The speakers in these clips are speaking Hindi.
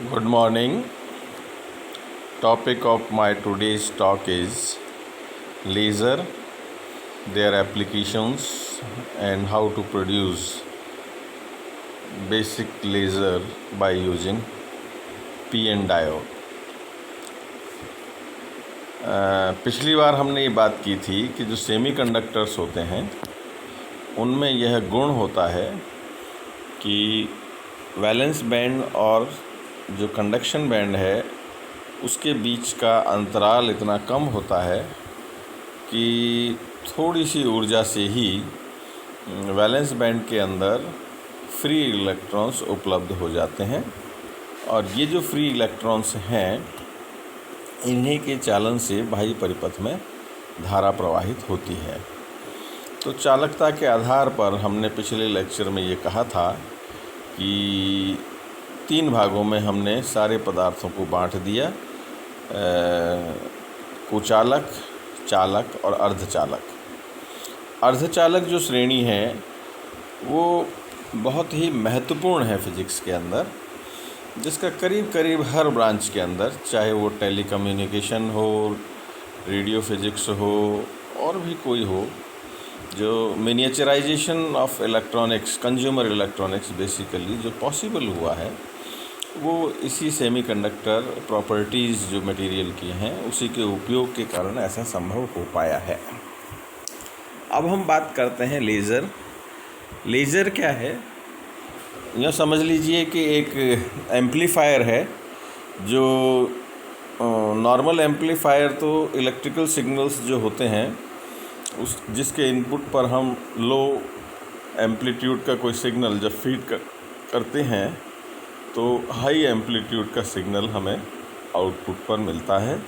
Good morning. Topic of my today's talk is laser, their applications, and how to produce basic laser by using PN diode. पिछली बार हमने ये बात की थी कि जो सेमीकंडक्टर्स होते हैं उनमें यह गुण होता है कि वैलेंस बैंड और जो कंडक्शन बैंड है उसके बीच का अंतराल इतना कम होता है कि थोड़ी सी ऊर्जा से ही वैलेंस बैंड के अंदर फ्री इलेक्ट्रॉन्स उपलब्ध हो जाते हैं। और ये जो फ्री इलेक्ट्रॉन्स हैं इन्हीं के चालन से बाह्य परिपथ में धारा प्रवाहित होती है। तो चालकता के आधार पर हमने पिछले लेक्चर में ये कहा था कि 3 भागों में हमने सारे पदार्थों को बांट दिया, कुचालक, चालक और अर्धचालक। अर्धचालक जो श्रेणी है वो बहुत ही महत्वपूर्ण है फिजिक्स के अंदर, जिसका करीब करीब हर ब्रांच के अंदर, चाहे वो टेलीकम्युनिकेशन हो, रेडियो फिजिक्स हो और भी कोई हो, जो miniaturisation of electronics, consumer electronics basically जो पॉसिबल हुआ है वो इसी सेमीकंडक्टर प्रॉपर्टीज़ जो मटेरियल की हैं उसी के उपयोग के कारण ऐसा संभव हो पाया है। अब हम बात करते हैं लेज़र। लेज़र क्या है? यह समझ लीजिए कि एक एम्पलीफायर है जो नॉर्मल एम्पलीफायर तो इलेक्ट्रिकल सिग्नल्स जो होते हैं उस जिसके इनपुट पर हम लो एम्पलीट्यूड का कोई सिग्नल जब फीड करते हैं तो हाई एम्पलीट्यूड का सिग्नल हमें आउटपुट पर मिलता है।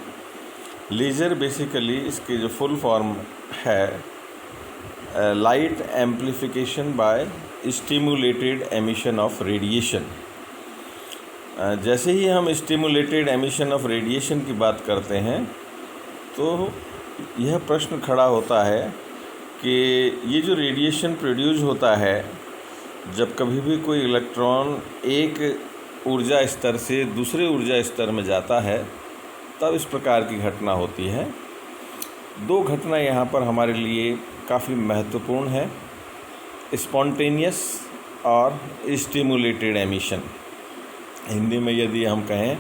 लेज़र बेसिकली इसकी जो फुल फॉर्म है light amplification by stimulated emission of radiation. जैसे ही हम स्टिमुलेटेड एमिशन ऑफ रेडिएशन की बात करते हैं तो यह प्रश्न खड़ा होता है कि ये जो रेडिएशन प्रोड्यूस होता है जब कभी भी कोई इलेक्ट्रॉन एक ऊर्जा स्तर से दूसरे ऊर्जा स्तर में जाता है तब इस प्रकार की घटना होती है। 2 घटना यहाँ पर हमारे लिए काफ़ी महत्वपूर्ण है, स्पॉन्टेनियस और स्टिमुलेटेड एमिशन। हिंदी में यदि हम कहें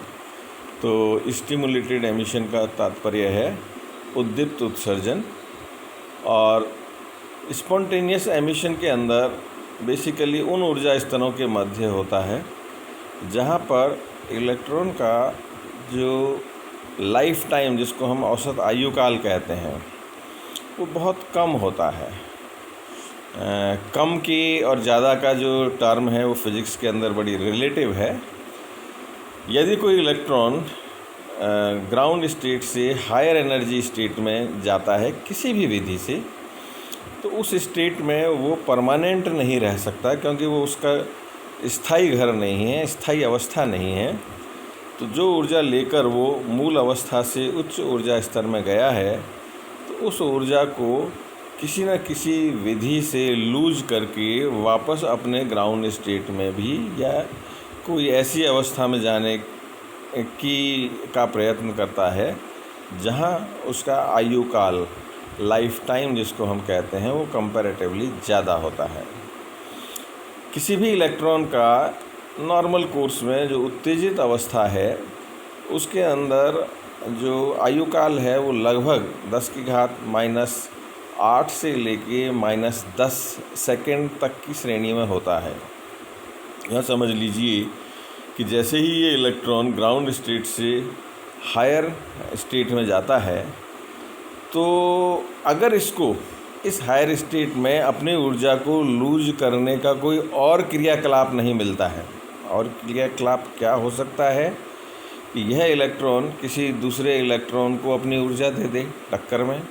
तो स्टिमुलेटेड एमिशन का तात्पर्य है उद्दीप्त उत्सर्जन, और स्पॉन्टेनियस एमिशन के अंदर बेसिकली उन ऊर्जा स्तरों के मध्य होता है जहाँ पर इलेक्ट्रॉन का जो लाइफ टाइम, जिसको हम औसत आयुकाल कहते हैं, वो बहुत कम होता है। कम की और ज़्यादा का जो टर्म है वो फिज़िक्स के अंदर बड़ी रिलेटिव है। यदि कोई इलेक्ट्रॉन ग्राउंड स्टेट से हायर एनर्जी स्टेट में जाता है किसी भी विधि से, तो उस स्टेट में वो परमानेंट नहीं रह सकता, क्योंकि वो उसका स्थायी घर नहीं है, स्थायी अवस्था नहीं है। तो जो ऊर्जा लेकर वो मूल अवस्था से उच्च ऊर्जा स्तर में गया है तो उस ऊर्जा को किसी न किसी विधि से लूज करके वापस अपने ग्राउंड स्टेट में भी या कोई ऐसी अवस्था में जाने का प्रयत्न करता है जहाँ उसका आयुकाल, लाइफ टाइम जिसको हम कहते हैं, वो कंपैरेटिवली ज़्यादा होता है। किसी भी इलेक्ट्रॉन का नॉर्मल कोर्स में जो उत्तेजित अवस्था है उसके अंदर जो आयुकाल है वो लगभग 10⁻⁻8 से लेके -10 सेकंड तक की श्रेणी में होता है। यह समझ लीजिए कि जैसे ही ये इलेक्ट्रॉन ग्राउंड स्टेट से हायर स्टेट में जाता है तो अगर इसको इस हायर स्टेट में अपनी ऊर्जा को लूज करने का कोई और क्रियाकलाप नहीं मिलता है, और क्रियाकलाप क्या हो सकता है कि यह इलेक्ट्रॉन किसी दूसरे इलेक्ट्रॉन को अपनी ऊर्जा दे दे टक्कर में,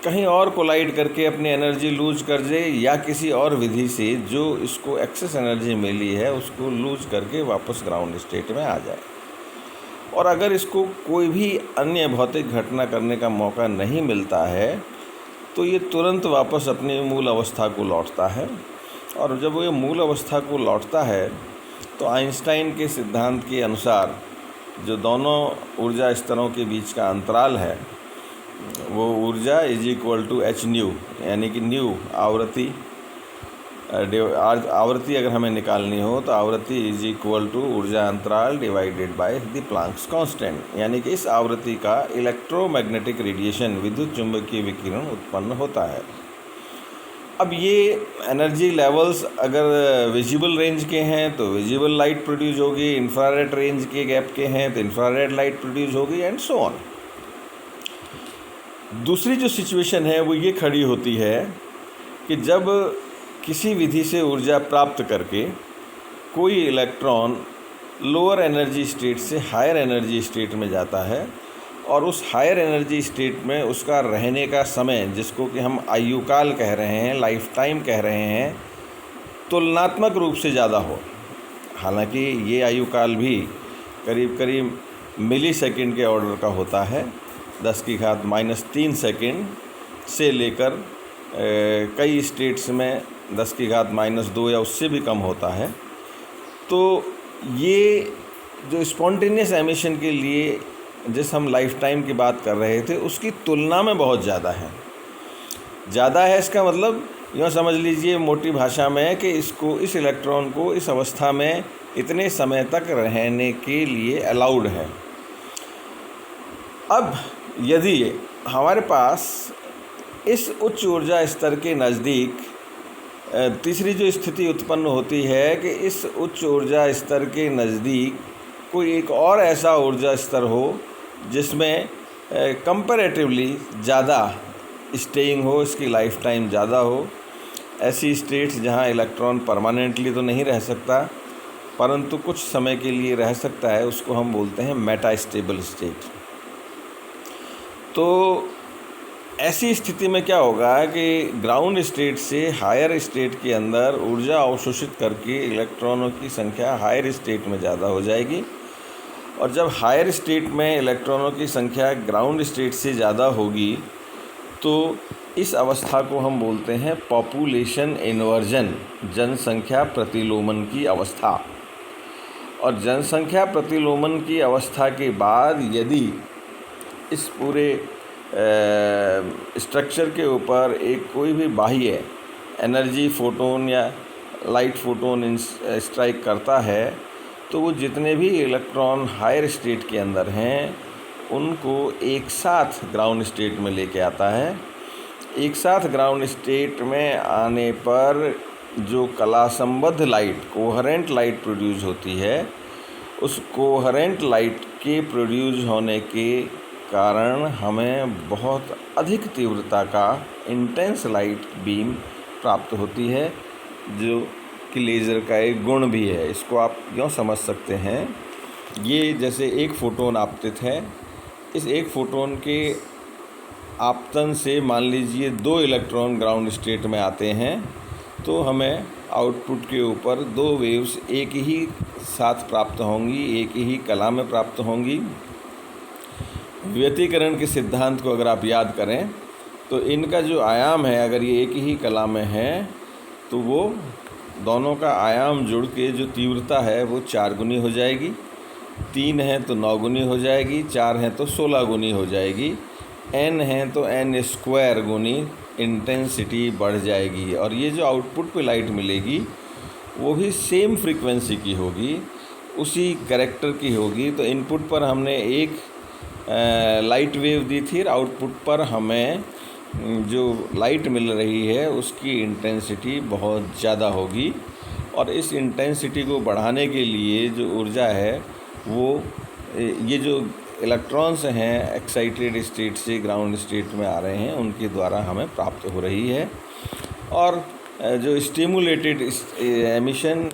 कहीं और कोलाइड करके अपनी एनर्जी लूज कर दे, या किसी और विधि से जो इसको एक्सेस एनर्जी मिली है उसको लूज करके वापस ग्राउंड स्टेट में आ जाए। और अगर इसको कोई भी अन्य भौतिक घटना करने का मौका नहीं मिलता है तो ये तुरंत वापस अपनी मूल अवस्था को लौटता है। और जब वो ये मूल अवस्था को लौटता है तो आइंस्टाइन के सिद्धांत के अनुसार जो दोनों ऊर्जा स्तरों के बीच का अंतराल है वो ऊर्जा is equal to H nu, यानी कि न्यू आवृत्ति आवृत्ति अगर हमें निकालनी हो तो आवृत्ति इज इक्वल टू ऊर्जा अंतराल divided by the Planck's constant, यानी कि इस आवृत्ति का इलेक्ट्रोमैग्नेटिक रेडिएशन विद्युत चुंबकीय विकिरण उत्पन्न होता है। अब ये एनर्जी लेवल्स अगर विजिबल रेंज के हैं तो विजिबल लाइट प्रोड्यूस होगी, इंफ्रारेड रेंज के गैप के हैं तो इंफ्रारेड लाइट प्रोड्यूस होगी एंड सो ऑन। दूसरी जो सिचुएशन है वो ये खड़ी होती है कि जब किसी विधि से ऊर्जा प्राप्त करके कोई इलेक्ट्रॉन लोअर एनर्जी स्टेट से हायर एनर्जी स्टेट में जाता है और उस हायर एनर्जी स्टेट में उसका रहने का समय, जिसको कि हम आयुकाल कह रहे हैं, लाइफ टाइम कह रहे हैं, तुलनात्मक रूप से ज़्यादा हो। हालांकि ये आयुकाल भी करीब करीब मिली सेकेंड के ऑर्डर का होता है, 10⁻³ सेकेंड से लेकर कई स्टेट्स में 10⁻² या उससे भी कम होता है। तो ये जो स्पॉन्टेनियस एमिशन के लिए जिस हम लाइफ टाइम की बात कर रहे थे उसकी तुलना में बहुत ज़्यादा है। इसका मतलब यूँ समझ लीजिए मोटी भाषा में कि इस इलेक्ट्रॉन को इस अवस्था में इतने समय तक रहने के लिए अलाउड है। अब यदि हमारे पास इस उच्च ऊर्जा स्तर के नज़दीक तीसरी जो स्थिति उत्पन्न होती है कि इस उच्च ऊर्जा स्तर के नज़दीक कोई एक और ऐसा ऊर्जा स्तर हो जिसमें कंपैरेटिवली ज़्यादा स्टेइंग हो, इसकी लाइफ टाइम ज़्यादा हो, ऐसी स्टेट्स जहां इलेक्ट्रॉन परमानेंटली तो नहीं रह सकता परंतु कुछ समय के लिए रह सकता है, उसको हम बोलते हैं मेटास्टेबल स्टेट। तो ऐसी स्थिति में क्या होगा कि ग्राउंड स्टेट से हायर स्टेट के अंदर ऊर्जा अवशोषित करके इलेक्ट्रॉनों की संख्या हायर स्टेट में ज़्यादा हो जाएगी, और जब हायर स्टेट में इलेक्ट्रॉनों की संख्या ग्राउंड स्टेट से ज़्यादा होगी तो इस अवस्था को हम बोलते हैं पॉपुलेशन इन्वर्जन, जनसंख्या प्रतिलोमन की अवस्था। और जनसंख्या प्रतिलोमन की अवस्था के बाद यदि इस पूरे स्ट्रक्चर के ऊपर एक कोई भी बाह्य एनर्जी फोटोन या लाइट फोटोन स्ट्राइक करता है तो वो जितने भी इलेक्ट्रॉन हायर स्टेट के अंदर हैं उनको एक साथ ग्राउंड स्टेट में लेके आता है। एक साथ ग्राउंड स्टेट में आने पर जो कलासंबद्ध लाइट, कोहेरेंट लाइट प्रोड्यूस होती है, उस कोहेरेंट लाइट के प्रोड्यूस होने के कारण हमें बहुत अधिक तीव्रता का इंटेंस लाइट बीम प्राप्त होती है, जो कि लेज़र का एक गुण भी है। इसको आप यूँ समझ सकते हैं, ये जैसे एक फ़ोटोन आपतित है, इस एक फ़ोटोन के आपतन से मान लीजिए 2 इलेक्ट्रॉन ग्राउंड स्टेट में आते हैं तो हमें आउटपुट के ऊपर 2 वेव्स एक ही साथ प्राप्त होंगी, एक ही कला में प्राप्त होंगी। व्यतिकरण के सिद्धांत को अगर आप याद करें तो इनका जो आयाम है, अगर ये एक ही कला में है तो वो दोनों का आयाम जुड़ के जो तीव्रता है वो 4 गुनी हो जाएगी, 3 है तो 9 गुनी हो जाएगी, 4 है तो 16 गुनी हो जाएगी, n है तो n² गुनी इंटेंसिटी बढ़ जाएगी। और ये जो आउटपुट पे लाइट मिलेगी वो भी सेम फ्रीक्वेंसी की होगी, उसी कैरेक्टर की होगी। तो इनपुट पर हमने एक लाइट वेव दी थी और आउटपुट पर हमें जो लाइट मिल रही है उसकी इंटेंसिटी बहुत ज़्यादा होगी। और इस इंटेंसिटी को बढ़ाने के लिए जो ऊर्जा है वो ये जो इलेक्ट्रॉन्स हैं एक्साइटेड स्टेट से ग्राउंड स्टेट में आ रहे हैं उनके द्वारा हमें प्राप्त हो रही है। और जो स्टिमुलेटेड एमिशन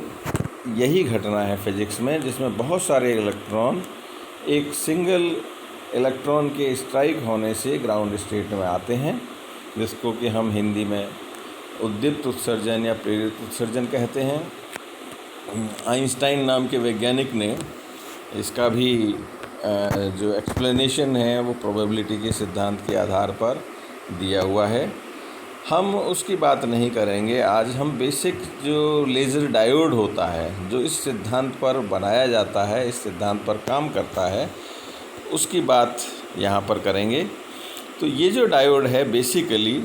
यही घटना है फिज़िक्स में, जिसमें बहुत सारे इलेक्ट्रॉन एक सिंगल इलेक्ट्रॉन के स्ट्राइक होने से ग्राउंड स्टेट में आते हैं, जिसको कि हम हिंदी में उद्दीप्त उत्सर्जन या प्रेरित उत्सर्जन कहते हैं। आइंस्टाइन नाम के वैज्ञानिक ने इसका भी जो एक्सप्लेनेशन है वो प्रोबेबिलिटी के सिद्धांत के आधार पर दिया हुआ है। हम उसकी बात नहीं करेंगे। आज हम बेसिक जो लेज़र डायोड होता है, जो इस सिद्धांत पर बनाया जाता है, इस सिद्धांत पर काम करता है, उसकी बात यहाँ पर करेंगे। तो ये जो डायोड है बेसिकली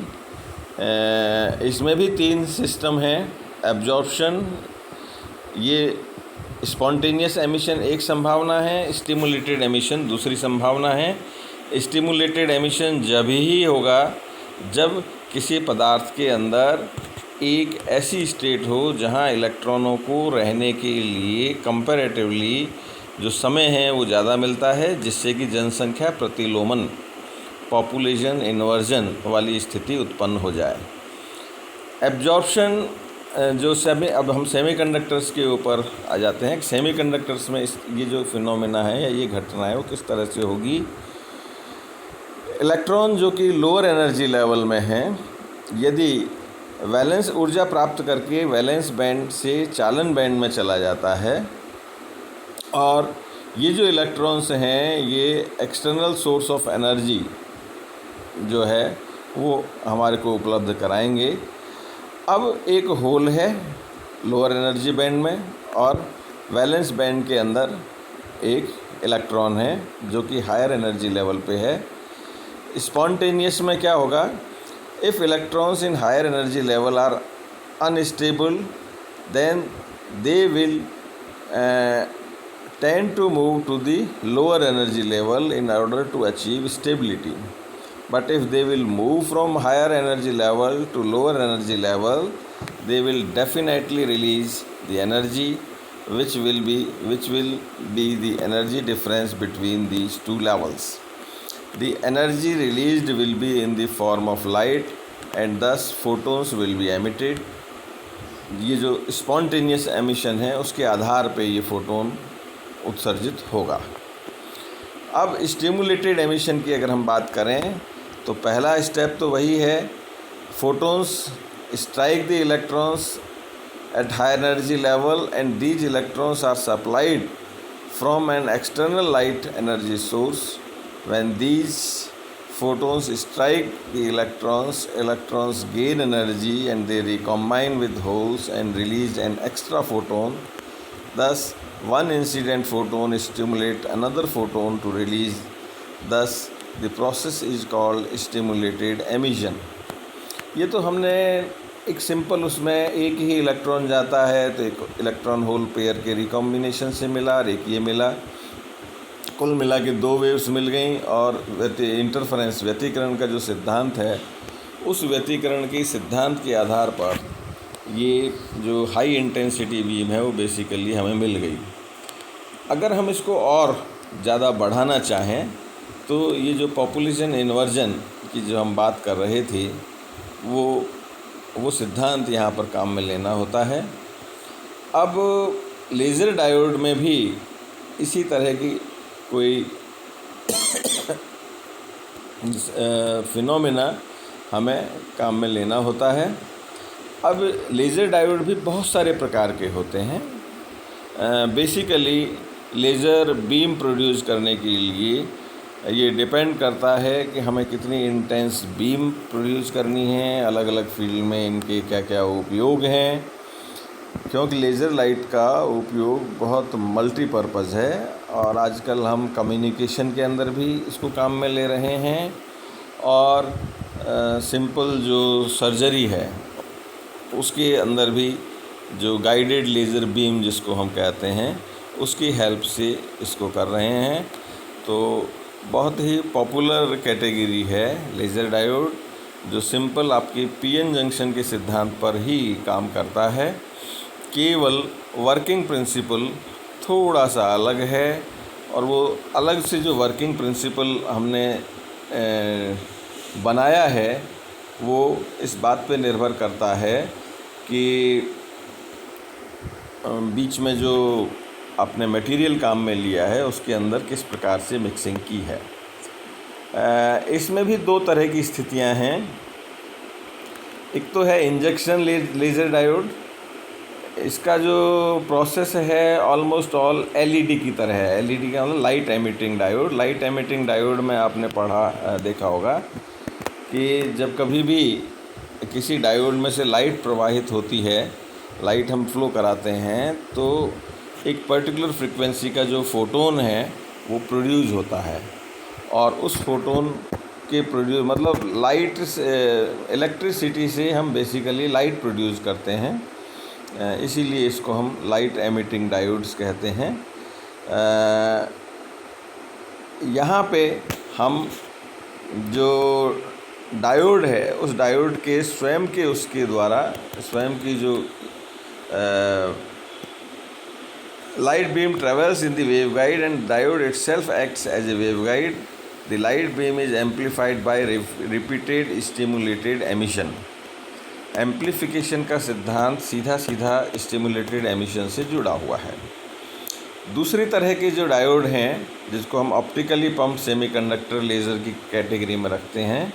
इसमें भी 3 सिस्टम हैं। एब्जॉर्प्शन, ये स्पॉन्टेनियस एमिशन एक संभावना है, स्टिमुलेटेड एमिशन दूसरी संभावना है। स्टिमुलेटेड एमिशन जब ही होगा जब किसी पदार्थ के अंदर एक ऐसी स्टेट हो जहां इलेक्ट्रॉनों को रहने के लिए कंपैरेटिवली जो समय है वो ज़्यादा मिलता है, जिससे कि जनसंख्या प्रतिलोमन, पॉपुलेशन इन्वर्जन वाली स्थिति उत्पन्न हो जाए। एब्जॉर्प्शन जो अब हम सेमीकंडक्टर्स के ऊपर आ जाते हैं। सेमीकंडक्टर्स में ये जो फिनोमेना है या ये घटना है वो किस तरह से होगी। इलेक्ट्रॉन जो कि लोअर एनर्जी लेवल में है, यदि वैलेंस ऊर्जा प्राप्त करके वैलेंस बैंड से चालन बैंड में चला जाता है, और ये जो इलेक्ट्रॉन्स हैं ये एक्सटर्नल सोर्स ऑफ एनर्जी जो है वो हमारे को उपलब्ध कराएंगे। अब एक होल है लोअर एनर्जी बैंड में और वैलेंस बैंड के अंदर एक इलेक्ट्रॉन है जो कि हायर एनर्जी लेवल पे है। स्पॉन्टेनियस में क्या होगा, if electrons in higher energy level are unstable then they will tend to move to the lower energy level in order to achieve stability. But if they will move from higher energy level to lower energy level, they will definitely release the energy which will be the energy difference between these two levels. The energy released will be in the form of light and thus photons will be emitted. ये जो spontaneous emission है उसके आधार पे ये फोटोन उत्सर्जित होगा। अब स्टिमुलेटेड एमिशन की अगर हम बात करें तो पहला स्टेप तो वही है, photons strike the electrons at high energy level and these electrons are supplied from an external light energy source. When these photons strike the electrons gain energy and they recombine with holes and release an extra photon. Thus one incident photon stimulates another photon to release. Thus the process is called stimulated emission. ये तो हमने एक सिंपल उसमें एक ही इलेक्ट्रॉन जाता है तो एक इलेक्ट्रॉन होल पेयर के रिकॉम्बिनेशन से मिला और एक ये मिला, कुल मिला के 2 वेव्स मिल गई। और इंटरफेरेंस व्यतिकरण का जो सिद्धांत है उस व्यतिकरण के सिद्धांत के आधार पर ये जो हाई इंटेंसिटी बीम है वो बेसिकली हमें मिल गई। अगर हम इसको और ज़्यादा बढ़ाना चाहें तो ये जो पॉपुलेशन इन्वर्जन की जो हम बात कर रहे थे वो सिद्धांत यहाँ पर काम में लेना होता है। अब लेज़र डायोड में भी इसी तरह की कोई फिनोमेना हमें काम में लेना होता है। अब लेज़र डायोड भी बहुत सारे प्रकार के होते हैं। बेसिकली लेज़र बीम प्रोड्यूस करने के लिए ये डिपेंड करता है कि हमें कितनी इंटेंस बीम प्रोड्यूस करनी है, अलग अलग फील्ड में इनके क्या क्या उपयोग हैं, क्योंकि लेज़र लाइट का उपयोग बहुत मल्टीपर्पज़ है और आजकल हम कम्युनिकेशन के अंदर भी इसको काम में ले रहे हैं और सिंपल जो सर्जरी है उसके अंदर भी जो गाइडेड लेज़र बीम जिसको हम कहते हैं उसकी हेल्प से इसको कर रहे हैं। तो बहुत ही पॉपुलर कैटेगरी है लेज़र डायोड, जो सिंपल आपके पीएन जंक्शन के सिद्धांत पर ही काम करता है। केवल वर्किंग प्रिंसिपल थोड़ा सा अलग है और वो अलग से जो वर्किंग प्रिंसिपल हमने बनाया है वो इस बात पे निर्भर करता है कि बीच में जो आपने मटेरियल काम में लिया है उसके अंदर किस प्रकार से मिक्सिंग की है। इसमें भी 2 तरह की स्थितियां हैं। एक तो है इंजेक्शन लेज़र डायोड। इसका जो प्रोसेस है ऑलमोस्ट ऑल एलईडी की तरह है। एलईडी का मतलब light emitting diode. Light emitting diode में आपने देखा होगा कि जब कभी भी किसी डायोड में से लाइट प्रवाहित होती है, लाइट हम फ्लो कराते हैं, तो एक पर्टिकुलर फ्रीक्वेंसी का जो फोटोन है वो प्रोड्यूस होता है, और उस फोटोन के प्रोड्यूस मतलब लाइट इलेक्ट्रिसिटी से हम बेसिकली लाइट प्रोड्यूस करते हैं, इसीलिए इसको हम लाइट एमिटिंग डायोड्स कहते हैं। यहाँ पे हम जो डायोड है उस डायोड के स्वयं के उसके द्वारा स्वयं की जो light beam travels in the waveguide and diode itself acts as a waveguide. The light beam is amplified by repeated stimulated emission. Amplification का सिद्धांत सीधा सीधा स्टिमुलेटेड एमिशन से जुड़ा हुआ है। दूसरी तरह के जो डायोड हैं, जिसको हम ऑप्टिकली पम्प सेमीकंडक्टर लेज़र की कैटेगरी में रखते हैं,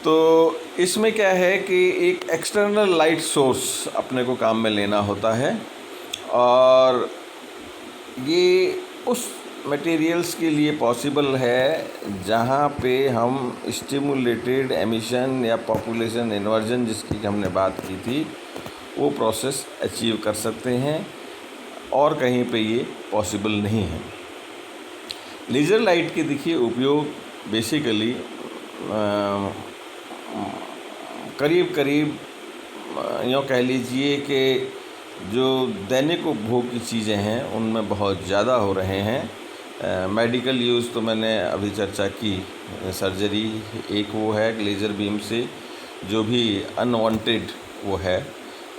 तो इसमें क्या है कि एक एक्सटर्नल लाइट सोर्स अपने को काम में लेना होता है, और ये उस मटेरियल्स के लिए पॉसिबल है जहाँ पे हम स्टिमुलेटेड एमिशन या पॉपुलेशन इन्वर्जन जिसकी हमने बात की थी वो प्रोसेस अचीव कर सकते हैं, और कहीं पे ये पॉसिबल नहीं है। लेज़र लाइट के देखिए उपयोग बेसिकली करीब करीब यूँ कह लीजिए कि जो दैनिक उपभोग की चीज़ें हैं उनमें बहुत ज़्यादा हो रहे हैं। मेडिकल यूज़ तो मैंने अभी चर्चा की, सर्जरी एक वो है, लेज़र बीम से जो भी अनवांटेड वो है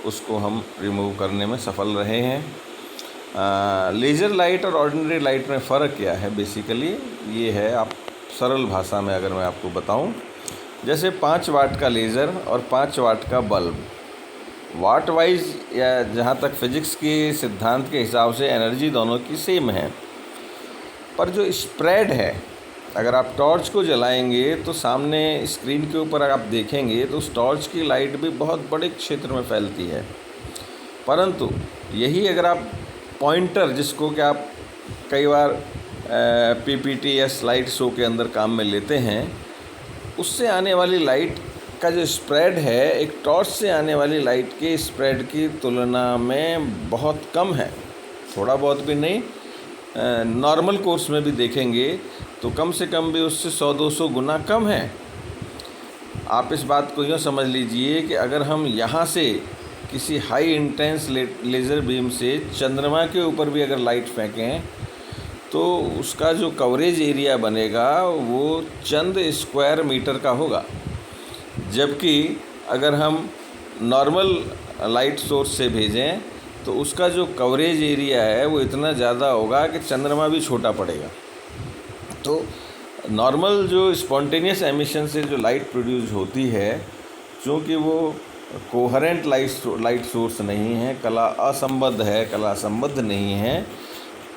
उसको हम रिमूव करने में सफल रहे हैं। लेज़र लाइट और ऑर्डिनरी लाइट में फ़र्क क्या है बेसिकली ये है, आप सरल भाषा में अगर मैं आपको बताऊं, जैसे 5 वाट का लेज़र और 5 वाट का बल्ब, वाट वाइज या जहाँ तक फिज़िक्स के सिद्धांत के हिसाब से एनर्जी दोनों की सेम है, पर जो स्प्रेड है, अगर आप टॉर्च को जलाएंगे तो सामने स्क्रीन के ऊपर अगर आप देखेंगे तो उस टॉर्च की लाइट भी बहुत बड़े क्षेत्र में फैलती है, परंतु यही अगर आप पॉइंटर, जिसको कि आप कई बार पीपीटी या स्लाइड शो के अंदर काम में लेते हैं, उससे आने वाली लाइट का जो स्प्रेड है एक टॉर्च से आने वाली लाइट के स्प्रेड की तुलना में बहुत कम है। थोड़ा बहुत भी नहीं, नॉर्मल कोर्स में भी देखेंगे तो कम से कम भी उससे 100-200 गुना कम है। आप इस बात को यूँ समझ लीजिए कि अगर हम यहाँ से किसी हाई इंटेंस लेज़र बीम से चंद्रमा के ऊपर भी अगर लाइट फेंकें तो उसका जो कवरेज एरिया बनेगा वो चंद स्क्वायर मीटर का होगा, जबकि अगर हम नॉर्मल लाइट सोर्स से भेजें तो उसका जो कवरेज एरिया है वो इतना ज़्यादा होगा कि चंद्रमा भी छोटा पड़ेगा। तो नॉर्मल जो स्पॉन्टेनियस एमिशन से जो लाइट प्रोड्यूस होती है, चूँकि वो कोहेरेंट लाइट सोर्स नहीं है, कला असंबद्ध है, कला संबद्ध नहीं है,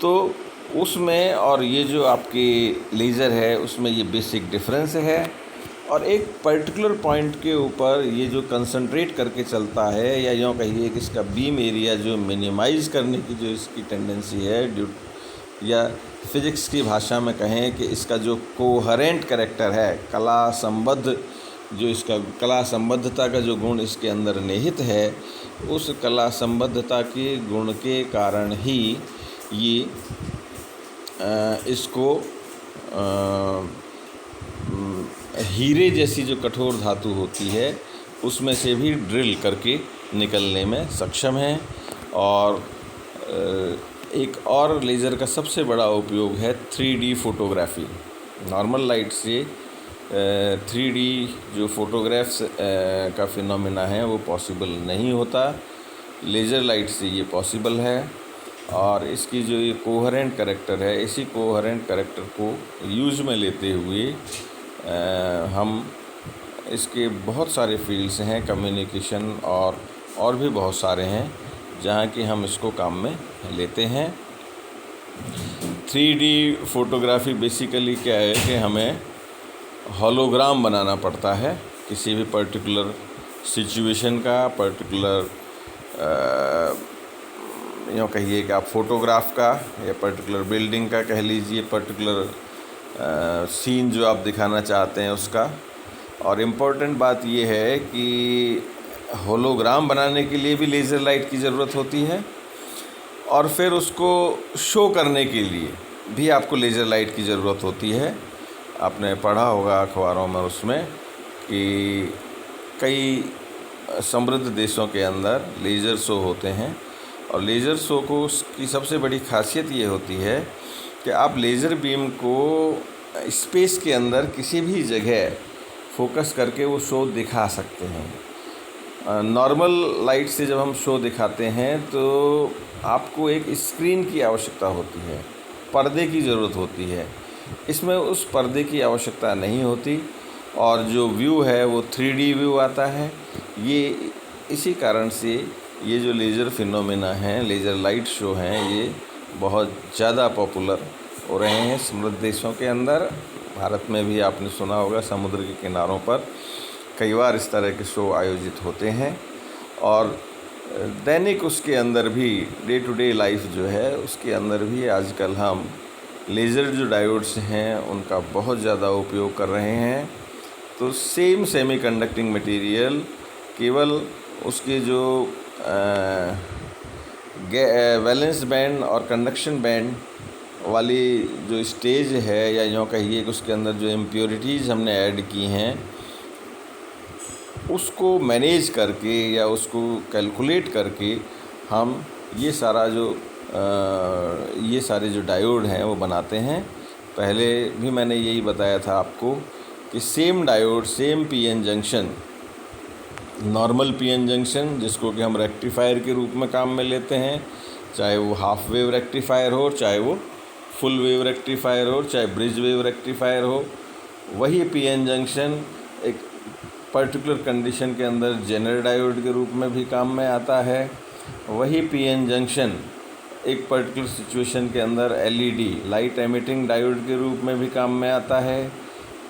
तो उसमें और ये जो आपकी लेज़र है उसमें ये बेसिक डिफरेंस है। और एक पर्टिकुलर पॉइंट के ऊपर ये जो कंसंट्रेट करके चलता है, या यूँ कहिए कि इसका बीम एरिया जो मिनिमाइज़ करने की जो इसकी टेंडेंसी है, या फिज़िक्स की भाषा में कहें कि इसका जो कोहेरेंट कैरेक्टर है, कला संबद्ध, जो इसका कला संबद्धता का जो गुण इसके अंदर निहित है, उस कला संबद्धता के गुण के कारण ही ये इसको हीरे जैसी जो कठोर धातु होती है उसमें से भी ड्रिल करके निकलने में सक्षम है। और एक और लेज़र का सबसे बड़ा उपयोग है 3D फोटोग्राफी। नॉर्मल लाइट से 3D जो फोटोग्राफ्स का फिनोमेना है वो पॉसिबल नहीं होता, लेज़र लाइट से ये पॉसिबल है। और इसकी जो ये कोहेरेंट कैरेक्टर है, इसी कोहेरेंट कैरेक्टर को यूज़ में लेते हुए हम इसके बहुत सारे फील्ड्स हैं, कम्युनिकेशन और भी बहुत सारे हैं जहाँ कि हम इसको काम में लेते हैं। 3D फोटोग्राफी बेसिकली क्या है कि हमें होलोग्राम बनाना पड़ता है किसी भी पर्टिकुलर सिचुएशन का, पर्टिकुलर यूँ कहिए कि आप फ़ोटोग्राफ का या पर्टिकुलर बिल्डिंग का कह लीजिए, पर्टिकुलर सीन जो आप दिखाना चाहते हैं उसका, और इम्पोर्टेंट बात ये है कि होलोग्राम बनाने के लिए भी लेज़र लाइट की ज़रूरत होती है, और फिर उसको शो करने के लिए भी आपको लेज़र लाइट की ज़रूरत होती है। आपने पढ़ा होगा अखबारों में उसमें कि कई समृद्ध देशों के अंदर लेज़र शो होते हैं, और लेज़र शो को उसकी सबसे बड़ी खासियत ये होती है कि आप लेज़र बीम को स्पेस के अंदर किसी भी जगह फोकस करके वो शो दिखा सकते हैं। नॉर्मल लाइट से जब हम शो दिखाते हैं तो आपको एक स्क्रीन की आवश्यकता होती है, पर्दे की ज़रूरत होती है। इसमें उस पर्दे की आवश्यकता नहीं होती, और जो व्यू है वो 3D व्यू आता है। ये इसी कारण से ये जो लेज़र फिनोमेना हैं, लेज़र लाइट शो हैं, ये बहुत ज़्यादा पॉपुलर हो रहे हैं समृद्ध देशों के अंदर। भारत में भी आपने सुना होगा समुद्र के किनारों पर कई बार इस तरह के शो आयोजित होते हैं, और दैनिक उसके अंदर भी डे टू डे लाइफ जो है उसके अंदर भी आजकल हम लेज़र जो डायोड्स हैं उनका बहुत ज़्यादा उपयोग कर रहे हैं। तो सेम सेमी कंडक्टिंग मटेरियल, केवल उसके जो वैलेंस बैंड और कंडक्शन बैंड वाली जो स्टेज है, या यूँ कहिए कि उसके अंदर जो इम्प्योरिटीज़ हमने ऐड की हैं उसको मैनेज करके या उसको कैलकुलेट करके हम ये सारे जो डायोड हैं वो बनाते हैं। पहले भी मैंने यही बताया था आपको कि same diode, same PN junction, normal PN junction जिसको कि हम रेक्टिफायर के रूप में काम में लेते हैं, चाहे वो हाफ वेव रेक्टिफायर हो, चाहे वो फुल वेव रेक्टिफायर हो, चाहे ब्रिज वेव रेक्टिफायर हो, वही पीएन जंक्शन एक पर्टिकुलर कंडीशन के अंदर जेनर डायोड के रूप में भी काम में आता है। वही पीएन जंक्शन एक पर्टिकुलर सिचुएशन के अंदर एलईडी, लाइट एमिटिंग डायोड के रूप में भी काम में आता है।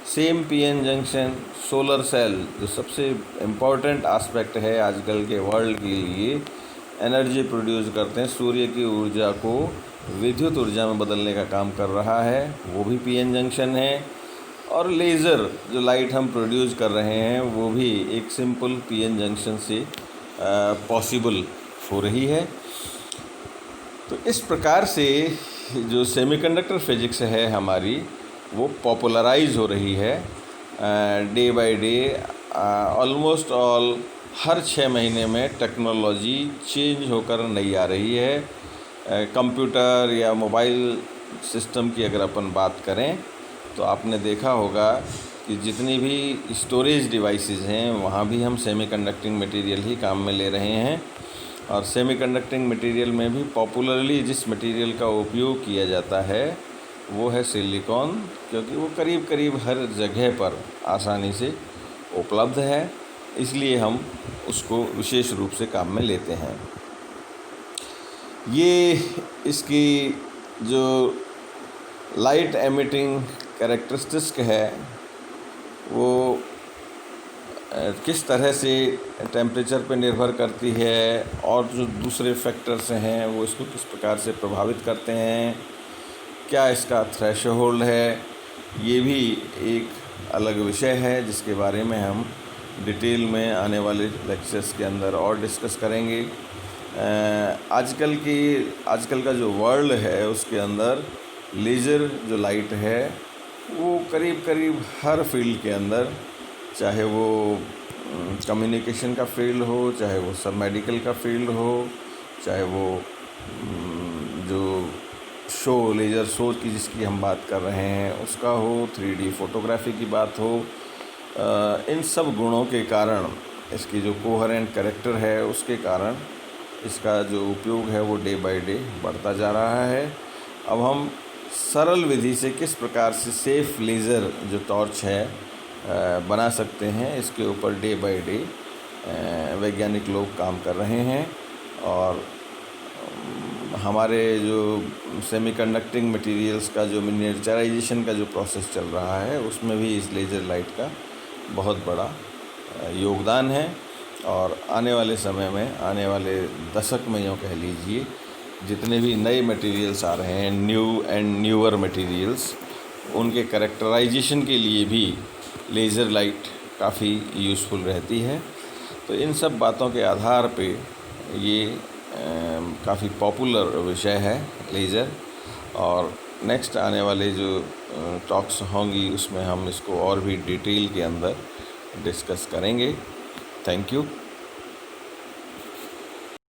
Same PN junction solar cell, जो सबसे इम्पॉर्टेंट आस्पेक्ट है आजकल के वर्ल्ड के लिए, एनर्जी प्रोड्यूस करते हैं, सूर्य की ऊर्जा को विद्युत ऊर्जा में बदलने का काम कर रहा है, वो भी पीएन जंक्शन है। और लेज़र जो लाइट हम प्रोड्यूस कर रहे हैं वो भी एक सिंपल पीएन जंक्शन से पॉसिबल हो रही है। तो इस प्रकार से जो सेमीकंडक्टर फिजिक्स है हमारी, वो पॉपुलराइज हो रही है day by day. Almost all हर 6 महीने में टेक्नोलॉजी चेंज होकर नई आ रही है। कंप्यूटर या मोबाइल सिस्टम की अगर अपन बात करें तो आपने देखा होगा कि जितनी भी स्टोरेज डिवाइसेस हैं वहाँ भी हम सेमीकंडक्टिंग मटेरियल ही काम में ले रहे हैं। और सेमीकंडक्टिंग मटेरियल में भी पॉपुलरली जिस मटेरियल का उपयोग किया जाता है वो है सिलिकॉन, क्योंकि वो करीब करीब हर जगह पर आसानी से उपलब्ध है, इसलिए हम उसको विशेष रूप से काम में लेते हैं। ये इसकी जो लाइट एमिटिंग कैरेक्टरिस्टिक है वो किस तरह से टेम्परेचर पे निर्भर करती है, और जो दूसरे फैक्टर्स हैं वो इसको किस प्रकार से प्रभावित करते हैं, क्या इसका थ्रेशोल्ड है, ये भी एक अलग विषय है जिसके बारे में हम डिटेल में आने वाले लेक्चर्स के अंदर और डिस्कस करेंगे। आजकल का जो वर्ल्ड है उसके अंदर लेज़र जो लाइट है वो करीब करीब हर फील्ड के अंदर, चाहे वो कम्युनिकेशन का फील्ड हो, चाहे वो सब मेडिकल का फील्ड हो, चाहे वो जो लेज़र शो की जिसकी हम बात कर रहे हैं उसका हो, 3D फोटोग्राफी की बात हो, इन सब गुणों के कारण, इसकी जो कोहेरेंट कैरेक्टर है उसके कारण इसका जो उपयोग है वो डे बाय डे बढ़ता जा रहा है। अब हम सरल विधि से किस प्रकार से सेफ लेज़र जो टॉर्च है बना सकते हैं, इसके ऊपर डे बाय डे वैज्ञानिक लोग काम कर रहे हैं। और हमारे जो सेमीकंडक्टिंग मटेरियल्स का जो मिनिएचराइजेशन का जो प्रोसेस चल रहा है उसमें भी इस लेज़र लाइट का बहुत बड़ा योगदान है। और आने वाले समय में, आने वाले दशक में यूँ कह लीजिए, जितने भी नए मटेरियल्स आ रहे हैं, न्यू एंड न्यूअर मटेरियल्स, उनके कैरेक्टराइजेशन के लिए भी लेज़र लाइट काफ़ी यूज़फुल रहती है। तो इन सब बातों के आधार पे ये काफ़ी पॉपुलर विषय है लेज़र, और नेक्स्ट आने वाले जो टॉक्स होंगी उसमें हम इसको और भी डिटेल के अंदर डिस्कस करेंगे। Thank you.